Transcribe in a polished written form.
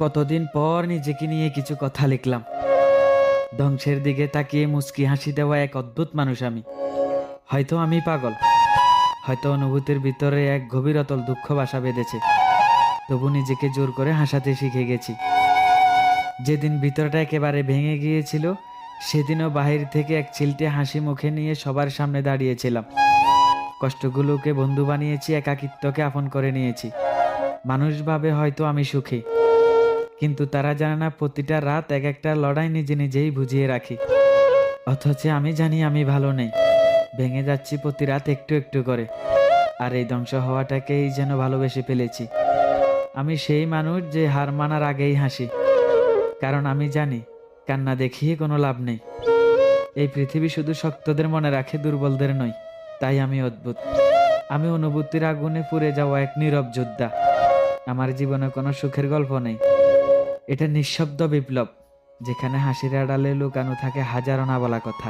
কতদিন পর নিজেকে নিয়ে কিছু কথা লিখলাম। ধ্বংসের দিকে তাকিয়ে মুচকি হাসি দেওয়া এক অদ্ভুত মানুষ আমি। হয়তো আমি পাগল, হয়তো অনুভূতির ভিতরে এক গভীর অতল দুঃখ বাসা বেঁধেছে, তবু নিজেকে জোর করে হাসাতে শিখে গেছি। যেদিন ভিতরটা একেবারে ভেঙে গিয়েছিল, সেদিনও বাহির থেকে এক চিলটে হাসি মুখে নিয়ে সবার সামনে দাঁড়িয়েছিলাম। কষ্টগুলোকে বন্ধু বানিয়েছি, একাকিত্বকে আপন করে নিয়েছি। মানুষ ভাবে হয়তো আমি সুখী, কিন্তু তারা জানে না প্রতিটা রাত এক একটা লড়াই নিজে নিজেই বুঝিয়ে রাখি। অথচ আমি জানি আমি ভালো নেই, ভেঙে যাচ্ছি প্রতি রাত একটু একটু করে। আর এই ধ্বংস হওয়াটাকেই যেন ভালোবেসে ফেলেছি। আমি সেই মানুষ যে হার মানার আগেই হাসি, কারণ আমি জানি কান্না দেখিয়ে কোনো লাভ নেই। এই পৃথিবী শুধু শক্তদের মনে রাখে, দুর্বলদের নয়। তাই আমি অদ্ভুত, আমি অনুভূতির আগুনে পুড়ে যাওয়া এক নীরব যোদ্ধা। আমার জীবনে কোনো সুখের গল্প নেই, এটা নিঃশব্দ বিপ্লব, যেখানে হাসির আড়ালে লুকানো থাকে হাজারো না বলা কথা।